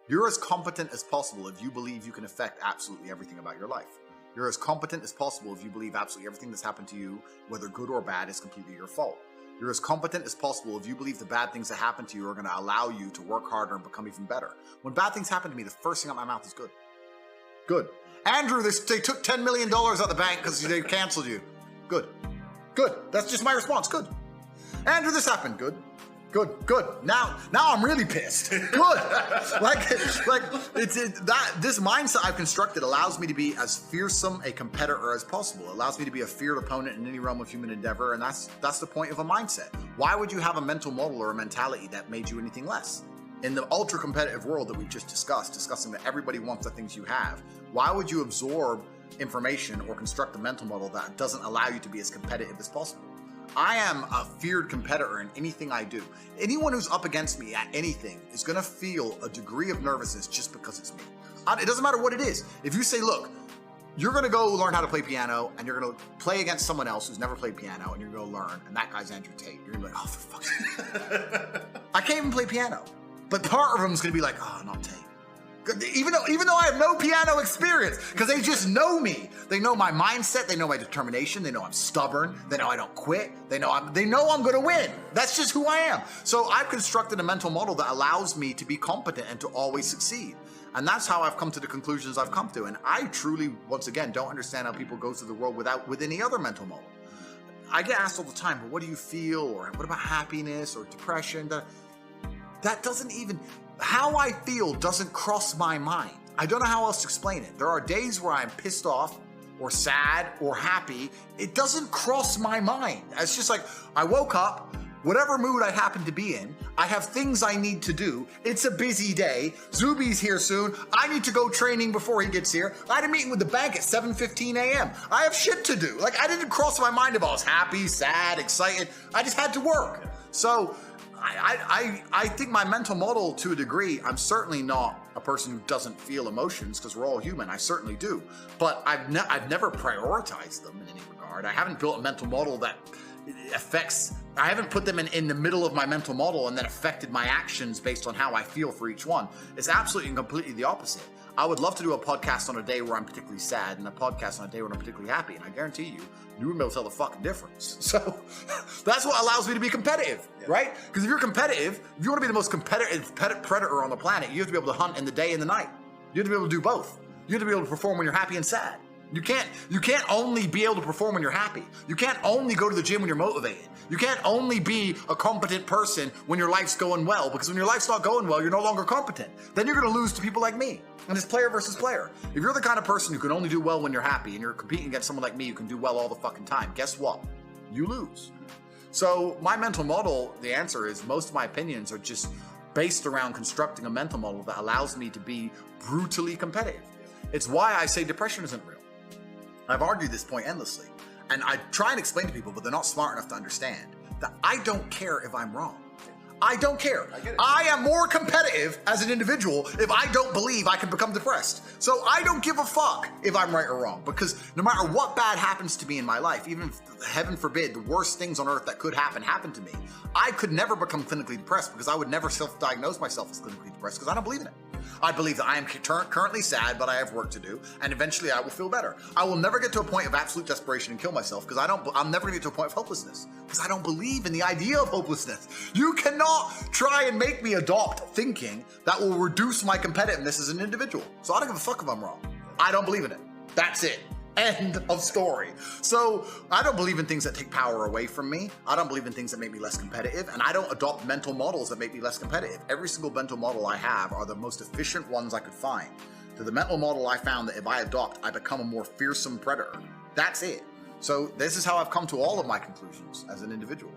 You're as competent as possible if you believe you can affect absolutely everything about your life. You're as competent as possible if you believe absolutely everything that's happened to you, whether good or bad, is completely your fault. You're as competent as possible if you believe the bad things that happen to you are going to allow you to work harder and become even better. When bad things happen to me, the first thing out of my mouth is good. Good. Andrew, they took $10 million out of the bank because they canceled you. Good. Good. That's just my response. Good. Andrew, this happened. Good. Good. Good. Now I'm really pissed. Good. This mindset I've constructed allows me to be as fearsome a competitor as possible. It allows me to be a feared opponent in any realm of human endeavor, and that's the point of a mindset. Why would you have a mental model or a mentality that made you anything less? In the ultra competitive world that we've just discussing that everybody wants the things you have, why would you absorb information or construct a mental model that doesn't allow you to be as competitive as possible? I am a feared competitor in anything I do. Anyone who's up against me at anything is going to feel a degree of nervousness just because it's me. It doesn't matter what it is. If you say, look, you're going to go learn how to play piano and you're going to play against someone else who's never played piano and you're going to learn, and that guy's Andrew Tate, you're going to be like, oh, for fuck's sake. I can't even play piano. But part of them is going to be like, oh, not Tate. Even though I have no piano experience, because they just know me. They know my mindset. They know my determination. They know I'm stubborn. They know I don't quit. They know I'm going to win. That's just who I am. So I've constructed a mental model that allows me to be competent and to always succeed. And that's how I've come to the conclusions I've come to. And I truly, once again, don't understand how people go through the world with any other mental model. I get asked all the time, but what do you feel? Or what about happiness or depression? That doesn't even... How I feel doesn't cross my mind. I don't know how else to explain it. There are days where I'm pissed off or sad or happy. It doesn't cross my mind. It's just like, I woke up, whatever mood I happen to be in, I have things I need to do. It's a busy day. Zuby's here soon. I need to go training before he gets here. I had a meeting with the bank at 7:15 a.m. I have shit to do. I didn't cross my mind if I was happy, sad, excited. I just had to work. So I think my mental model, to a degree, I'm certainly not a person who doesn't feel emotions, because we're all human. I certainly do. But I've never prioritized them in any regard. I haven't built a mental model that I haven't put them in the middle of my mental model and then affected my actions based on how I feel for each one. It's absolutely and completely the opposite. I would love to do a podcast on a day where I'm particularly sad and a podcast on a day where I'm particularly happy. And I guarantee you wouldn't be able to tell the fucking difference. So that's what allows me to be competitive, right? Because if you're competitive, if you want to be the most competitive predator on the planet, you have to be able to hunt in the day and the night. You have to be able to do both. You have to be able to perform when you're happy and sad. You can't only be able to perform when you're happy. You can't only go to the gym when you're motivated. You can't only be a competent person when your life's going well, because when your life's not going well, you're no longer competent. Then you're going to lose to people like me. And it's player versus player. If you're the kind of person who can only do well when you're happy and you're competing against someone like me who can do well all the fucking time, guess what? You lose. So my mental model, the answer is most of my opinions are just based around constructing a mental model that allows me to be brutally competitive. It's why I say depression isn't real. I've argued this point endlessly, and I try and explain to people, but they're not smart enough to understand that I don't care if I'm wrong. I don't care. I am more competitive as an individual if I don't believe I can become depressed. So I don't give a fuck if I'm right or wrong, because no matter what bad happens to me in my life, even if, heaven forbid, the worst things on earth that could happen to me, I could never become clinically depressed, because I would never self-diagnose myself as clinically depressed, because I don't believe in it. I believe that I am currently sad, but I have work to do, and eventually I will feel better. I will never get to a point of absolute desperation and kill myself, because I'm never gonna get to a point of hopelessness, because I don't believe in the idea of hopelessness. You cannot try and make me adopt thinking that will reduce my competitiveness as an individual. So I don't give a fuck if I'm wrong. I don't believe in it. That's it. End of story. So I don't believe in things that take power away from me. I don't believe in things that make me less competitive, and I don't adopt mental models that make me less competitive. Every single mental model I have are the most efficient ones I could find. To the mental model I found that if I adopt, I become a more fearsome predator. That's it. So this is how I've come to all of my conclusions as an individual.